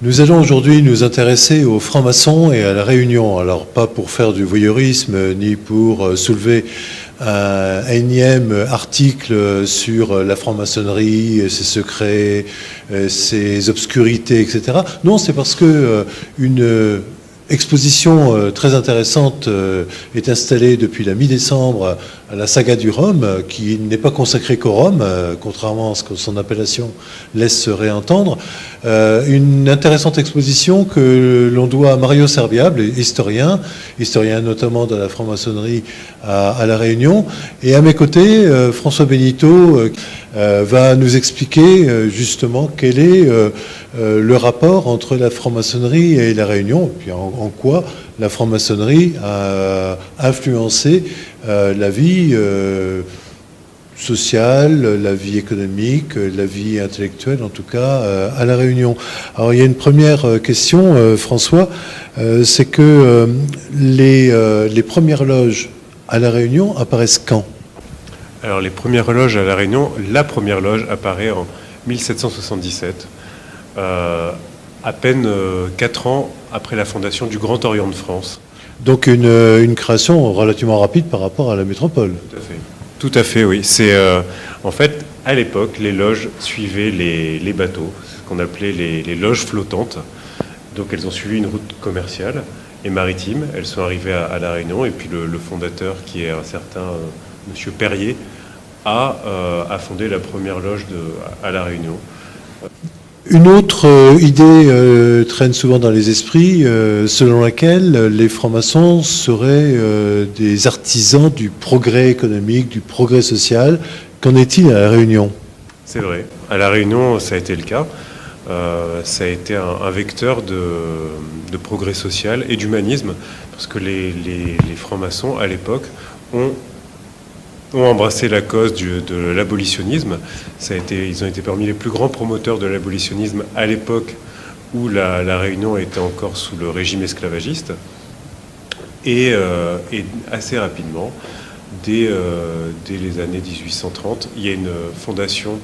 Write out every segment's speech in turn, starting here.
Nous allons aujourd'hui nous intéresser aux francs-maçons et à la Réunion. Alors pas pour faire du voyeurisme, ni pour soulever un énième article sur la franc-maçonnerie, ses secrets, ses obscurités, etc. Non, c'est parce que une exposition très intéressante est installée depuis la mi-décembre à la saga du Rhum, qui n'est pas consacrée qu'au Rhum, contrairement à ce que son appellation laisse réentendre. Une intéressante exposition que l'on doit à Mario Serbiable, historien notamment de la franc-maçonnerie à La Réunion. Et à mes côtés, François Benito va nous expliquer justement quel est le rapport entre la franc-maçonnerie et la Réunion, et puis en quoi la franc-maçonnerie a influencé la vie sociale, la vie économique, la vie intellectuelle, en tout cas, à La Réunion. Alors, il y a une première question, François, c'est que les premières loges à La Réunion apparaissent quand ? Alors, les premières loges à La Réunion, la première loge apparaît en 1777, à peine 4 ans après la fondation du Grand Orient de France. Donc une création relativement rapide par rapport à la métropole. Tout à fait. Tout à fait, oui. C'est en fait, à l'époque, les loges suivaient les bateaux, ce qu'on appelait les loges flottantes. Donc elles ont suivi une route commerciale et maritime. Elles sont arrivées à La Réunion, et puis le fondateur, qui est un certain Monsieur Perrier, a fondé la première loge à La Réunion. Une autre idée traîne souvent dans les esprits, selon laquelle les francs-maçons seraient des artisans du progrès économique, du progrès social. Qu'en est-il à La Réunion ? C'est vrai. À La Réunion, ça a été le cas. Ça a été un vecteur de progrès social et d'humanisme, parce que les francs-maçons, à l'époque, ont embrassé la cause de l'abolitionnisme. Ils ont été parmi les plus grands promoteurs de l'abolitionnisme à l'époque où la Réunion était encore sous le régime esclavagiste. Et assez rapidement, dès les années 1830, il y a une fondation,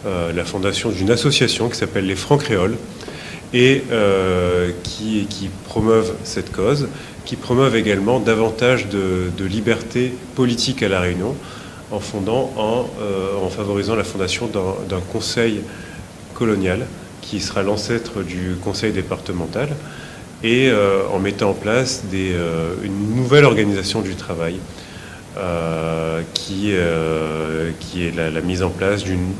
la fondation d'une association qui s'appelle les Francs Créoles, et qui promeuvent cette cause, qui promeuvent également davantage de liberté politique à La Réunion, en favorisant la fondation d'un conseil colonial qui sera l'ancêtre du conseil départemental, et en mettant en place une nouvelle organisation du travail qui est la mise en place d'une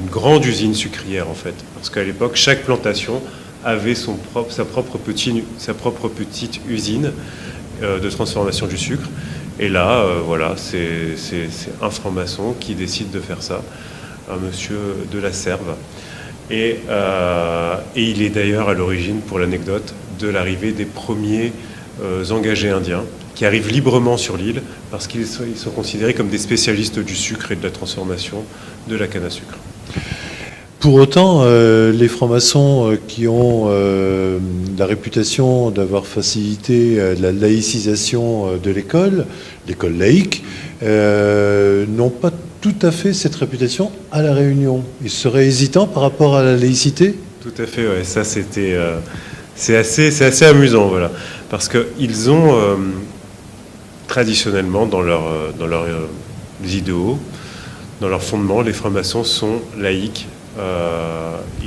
grande usine sucrière, en fait, parce qu'à l'époque chaque plantation avait sa propre petite usine de transformation du sucre. Et là, voilà, c'est un franc-maçon qui décide de faire ça, un monsieur de la Serve. Et il est d'ailleurs à l'origine, pour l'anecdote, de l'arrivée des premiers engagés indiens qui arrivent librement sur l'île, parce qu'ils sont considérés comme des spécialistes du sucre et de la transformation de la canne à sucre. Pour autant, les francs-maçons qui ont la réputation d'avoir facilité la laïcisation de l'école laïque, n'ont pas tout à fait cette réputation à La Réunion. Ils seraient hésitants par rapport à la laïcité ? Tout à fait, ouais. Ça c'est assez amusant, voilà, parce qu'ils ont traditionnellement dans leurs idéaux, dans leurs fondements, les francs-maçons sont laïques.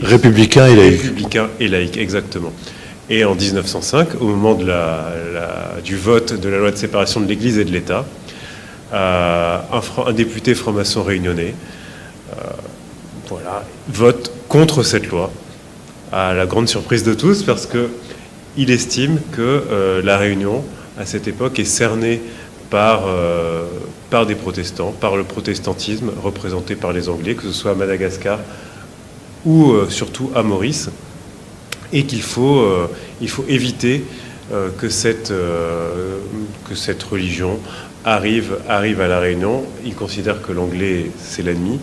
Républicain et laïque. Républicain et laïque, exactement. Et en 1905, au moment du vote de la loi de séparation de l'Église et de l'État, un député franc-maçon réunionnais vote contre cette loi, à la grande surprise de tous, parce qu'il estime que la Réunion, à cette époque, est cernée par des protestants, par le protestantisme représenté par les Anglais, que ce soit à Madagascar ou surtout à Maurice, et qu'il faut éviter que cette religion arrive à La Réunion. Il considère que l'anglais, c'est l'ennemi,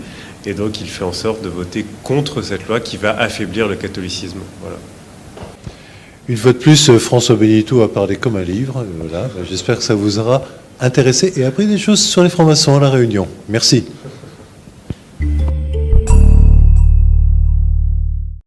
et donc il fait en sorte de voter contre cette loi qui va affaiblir le catholicisme. Voilà. Une fois de plus, François Benito a parlé comme un livre. Voilà. J'espère que ça vous aura intéressé et appris des choses sur les francs-maçons à La Réunion. Merci.